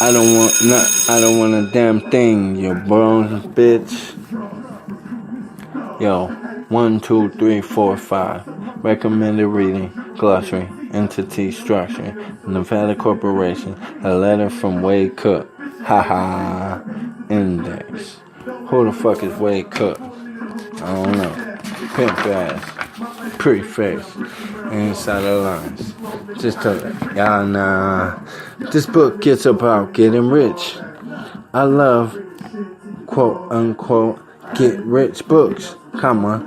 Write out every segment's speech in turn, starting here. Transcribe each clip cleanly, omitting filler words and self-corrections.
I don't want a damn thing, you bum bitch. Yo, 1, 2, 3, 4, 5. Recommended reading, glossary, entity structure, Nevada Corporation, a letter from Wade Cook. Haha, index. Who the fuck is Wade Cook? I don't know. Pimp ass, pretty face, inside the lines. Just tell it, y'all nah. This book gets about getting rich. I love, quote unquote, get rich books, comma,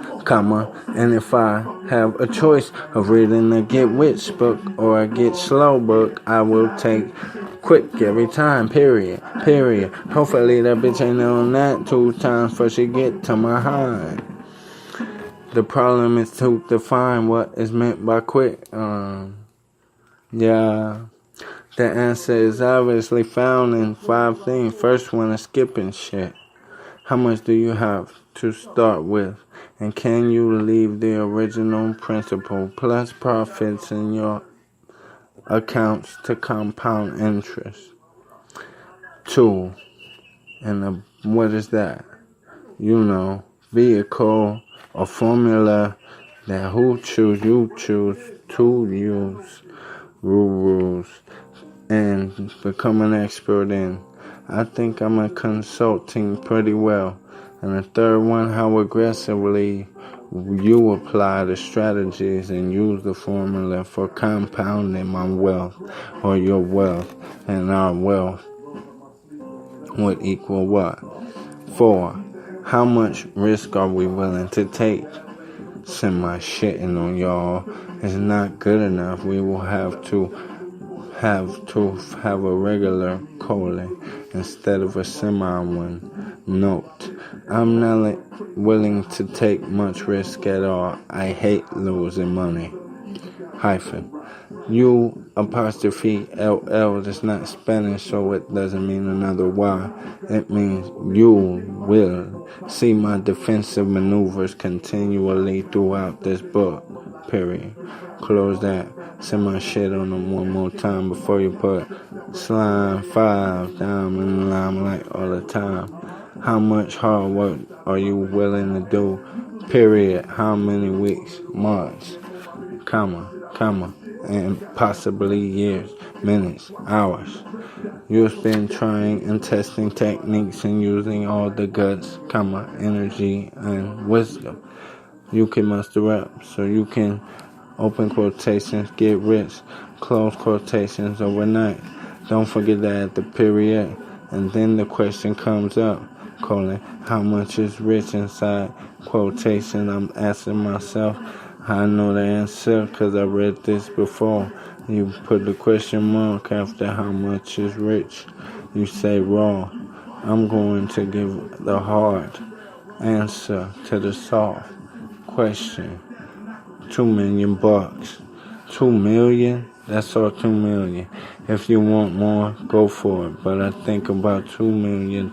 and if I have a choice of reading a get rich book or a get slow book, I will take quick every time, period. Hopefully that bitch ain't on that 2 times before she get to my high. The problem is to define what is meant by quick. Yeah. The answer is obviously found in 5 things. First one is skipping shit. How much do you have to start with? And can you leave the original principal plus profits in your accounts to compound interest? 2. And what is that? You know, vehicle or formula that you choose to use rules and become an expert in. I think I'm consulting pretty well. And the third one, how aggressively you apply the strategies and use the formula for compounding my wealth or your wealth, and our wealth would equal what? 4. How much risk are we willing to take? Semi-shitting on y'all is not good enough. We will have to have a regular colon instead of a semi one. Note, I'm not willing to take much risk at all. I hate losing money. Hyphen. You apostrophe LL is not Spanish, so it doesn't mean another Y. It means you will see my defensive maneuvers continually throughout this book. Period. Close that. Send my shit on them one more time before you put slime 5 down in the limelight all the time. How much hard work are you willing to do? Period. How many weeks, months, comma, and possibly years, minutes, hours. You've been trying and testing techniques and using all the guts, comma, energy, and wisdom you can muster up so you can, open quotations, get rich, close quotations overnight. Don't forget that at the period. And then the question comes up, colon, how much is rich inside quotation? I'm asking myself. I know the answer because I read this before. You put the question mark after how much is rich. You say raw. I'm going to give the hard answer to the soft question. $2 million. $2 million? That's all $2 million. If you want more, go for it. But I think about $2 million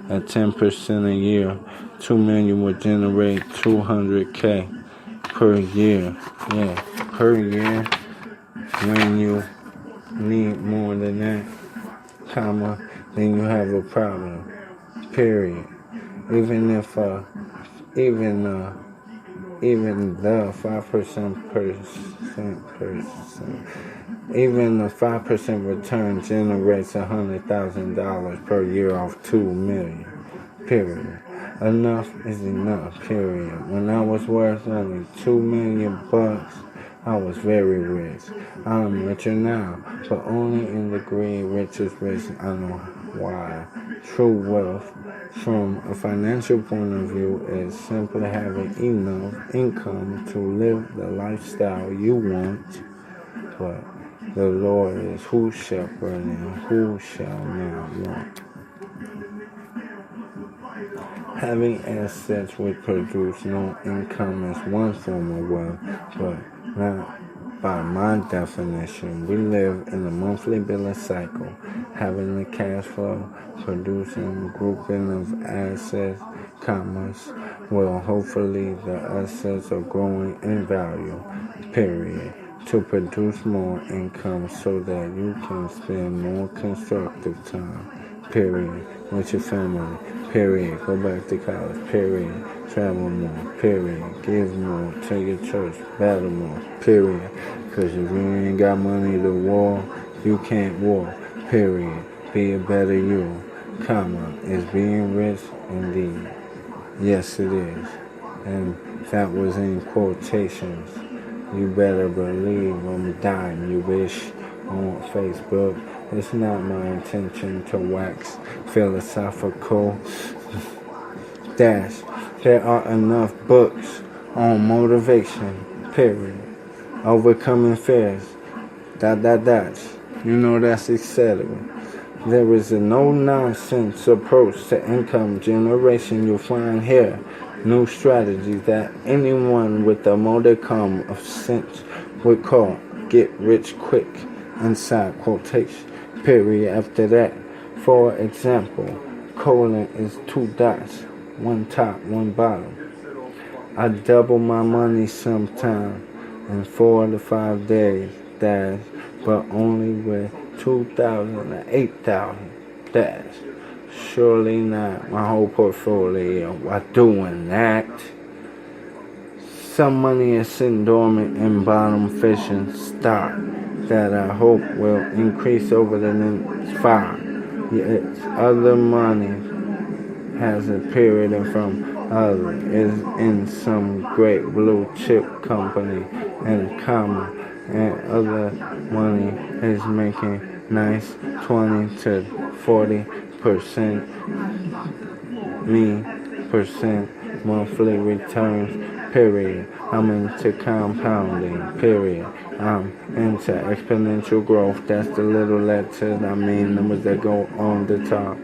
at 10% a year. $2 million would generate $200K per year. Yeah, per year. When you need more than that, comma, then you have a problem. Period. Even the 5% return generates $100,000 per year off $2 million. Period. Enough is enough. Period. When I was worth only $2 million, I was very rich. I'm richer now, but only in degree rich is rich. I know why. True wealth, from a financial point of view, is simply having enough income to live the lifestyle you want. But the Lord is who shepherd and who shall not want. Having assets which produce no income is one form of wealth, but not by my definition. We live in a monthly billing cycle, having the cash flow, producing a grouping of assets, commas, well, hopefully the assets are growing in value, period. to produce more income so that you can spend more constructive time, period, with your family, period, go back to college, period, travel more, period, give more to your church, battle more, period, because if you ain't got money to war, you can't war, period, be a better you, comma, is being rich indeed. Yes, it is. And that was in quotations. You better believe I'm dying, you wish, on Facebook. It's not my intention to wax philosophical. Dash. There are enough books on motivation, period. Overcoming fears. ... You know that's etc. There is a no-nonsense approach to income generation you'll find here. New strategies that anyone with a modicum of sense would call get rich quick, inside quotation, period. After that, for example, colon is 2 dots, 1 top, 1 bottom. I double my money sometime in 4 to 5 days, dash, but only with 2,000 to 8,000, dash. Surely not my whole portfolio while doing that. Some money is sitting dormant in bottom fishing stock that I hope will increase over the next 5 years. Other money has a period and from other is in some great blue chip company and comma, and other money is making nice 20 to 40% monthly returns, period. I'm into compounding, period. I'm into exponential growth. That's the little letters, numbers that go on the top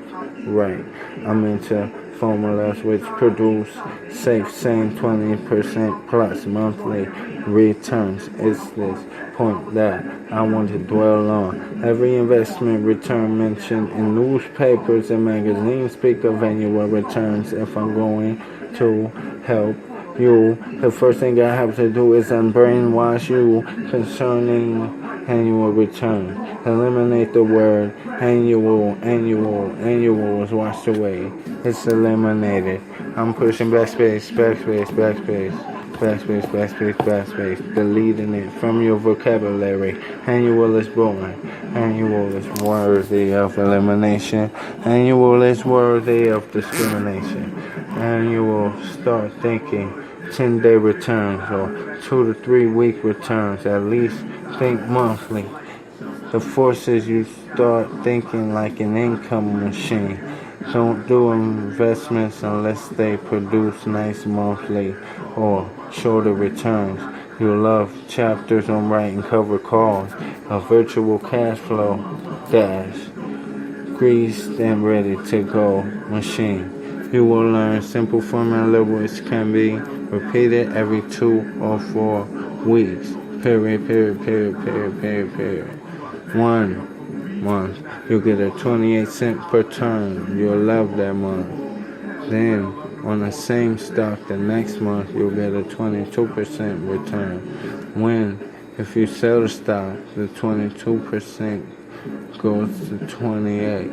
right. I'm into formulas which produce safe, same 20% plus monthly returns. It's this point that I want to dwell on. Every investment return mentioned in newspapers and magazines speak of annual returns. If I'm going to help you, the first thing I have to do is unbrainwash you concerning annual return. Eliminate the word annual is washed away. It's eliminated. I'm pushing backspace, deleting it from your vocabulary. Annual is born. Annual is worthy of elimination. Annual is worthy of discrimination. Annual, start thinking 10-day returns or 2 to 3 week returns. At least think monthly. The forces you start thinking like an income machine. Don't do investments unless they produce nice monthly or shorter returns. You'll love chapters on writing cover calls, a virtual cash flow dash, greased and ready to go machine. You will learn simple formula which can be repeated every 2 or 4 weeks. Period. 1 month, you'll get a 28-cent per turn. You'll love that month. Then, on the same stock, the next month, you'll get a 22% return. If you sell the stock, the 22% goes to 28.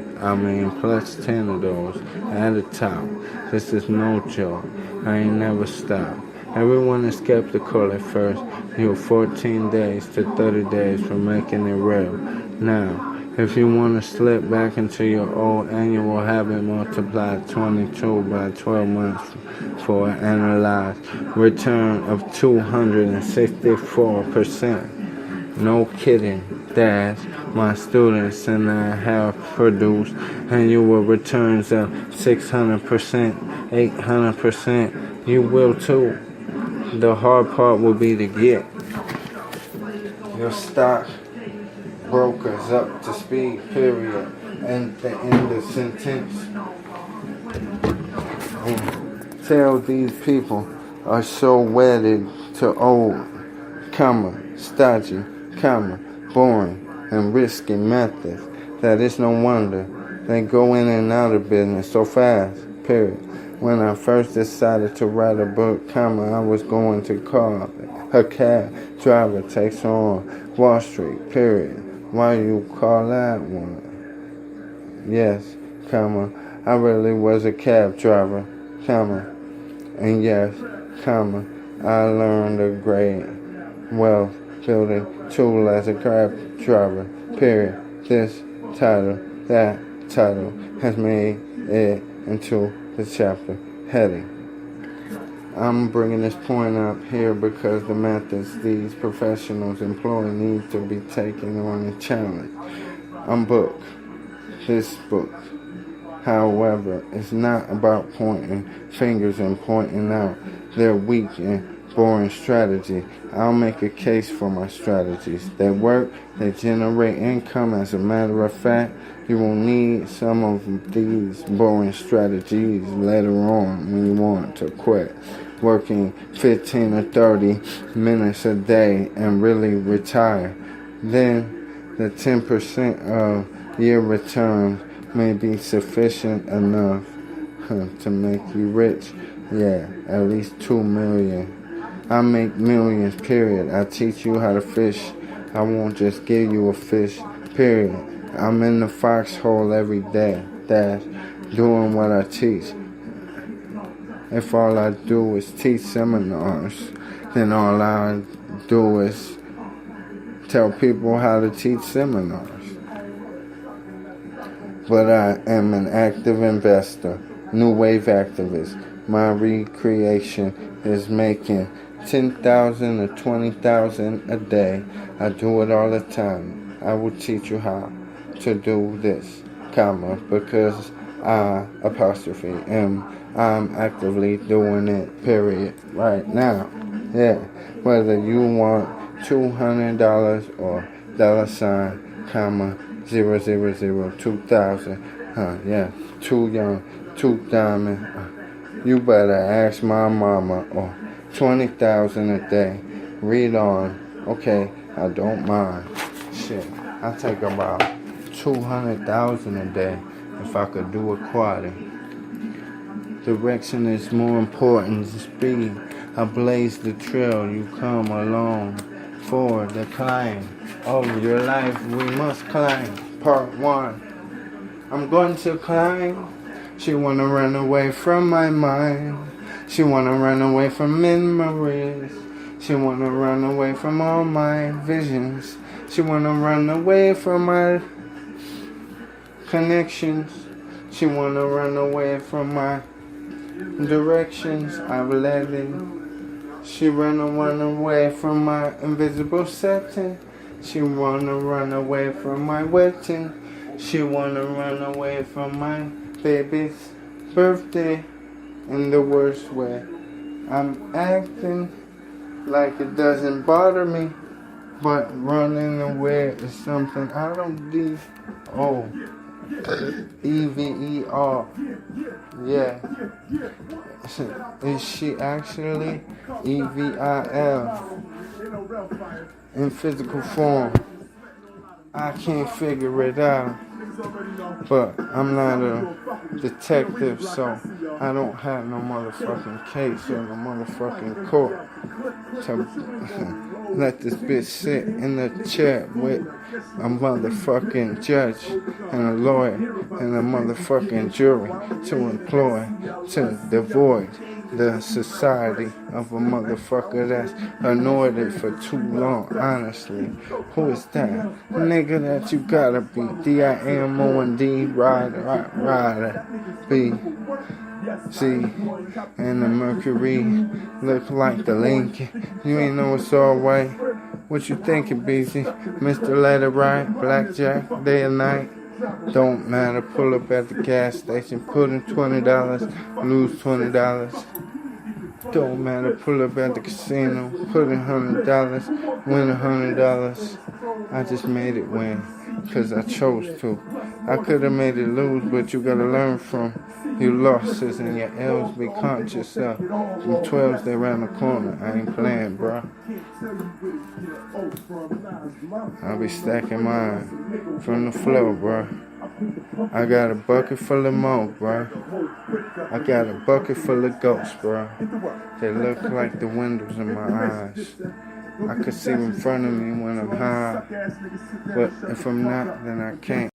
Plus 10 of those at the top. This is no joke. I ain't never stopped. Everyone is skeptical at first. You're 14 days to 30 days from making it real. Now, if you want to slip back into your old annual habit, multiply 22 by 12 months for an annualized return of 264%. No kidding, dash. My students and I have produced annual returns of 600%, 800%. You will too. The hard part will be to get your stock brokers up to speed, period. And the end of sentence. Tell these people are so wedded to old, stodgy, boring, and risky methods that it's no wonder they go in and out of business so fast, period. When I first decided to write a book, I was going to call it A cab driver takes on Wall Street, period. Why you call that one? Yes, comma, I really was a cab driver, comma, and yes, comma, I learned a great wealth building tool as a cab driver, period. This title, that title, has made it into the chapter heading. I'm bringing this point up here because the methods these professionals employ need to be taken on a challenge. This book, however, is not about pointing fingers and pointing out their weak and boring strategy. I'll make a case for my strategies. They work, they generate income. As a matter of fact, you will need some of these boring strategies later on when you want to quit working 15 or 30 minutes a day and really retire. Then the 10% of year returns may be sufficient enough to make you rich. Yeah, at least 2 million. I make millions, period. I teach you how to fish. I won't just give you a fish, period. I'm in the foxhole every day, doing what I teach. If all I do is teach seminars, then all I do is tell people how to teach seminars. But I am an active investor, new wave activist. My recreation is making 10,000 or 20,000 a day. I do it all the time. I will teach you how to do this, comma, because I'm actively doing it, period, right now. Yeah, whether you want $200 or $ comma 0002000. Yeah, too young, too diamond. You better ask my mama, or 20,000 a day. Read on. Okay, I don't mind. Shit, I take about 200,000 a day if I could do it quality. Direction is more important than speed. I blaze the trail, you come along for the climb of your life. We must climb. Part 1. I'm going to climb. She wanna run away from my mind. She wanna run away from memories. She wanna run away from all my visions. She wanna run away from my connections. She wanna run away from my directions I've led in. She wanna run away from my invisible setting. She wanna run away from my wedding. She wanna run away from my baby's birthday in the worst way. I'm acting like it doesn't bother me, but running away is something I don't do. Oh, EVER. Yeah. Is she actually EVIL in physical form? I can't figure it out, but I'm not a detective, so I don't have no motherfucking case or no motherfucking court to let this bitch sit in the chair with a motherfucking judge and a lawyer and a motherfucking jury to employ to avoid the society of a motherfucker that's annoyed it for too long, honestly. Who is that? Nigga that you gotta be. D-I-M-O-N-D, rider, B. C, and the Mercury look like the Lincoln. You ain't know it's all white. What you thinking, BZ? Mr. Let It Ride, Blackjack, day and night. Don't matter, pull up at the gas station, put in $20, lose $20. Don't matter, pull up at the casino, put in $100, win $100. I just made it win, cause I chose to. I could have made it lose, but you gotta learn from your losses and your L's. Be conscious of them 12s, they round the corner. I ain't playing, bro. I'll be stacking mine from the floor, bro. I got a bucket full of mo, bro. I got a bucket full of ghosts, bro. They look like the windows in my eyes. I could see in front of me when I'm high, but if I'm not, then I can't.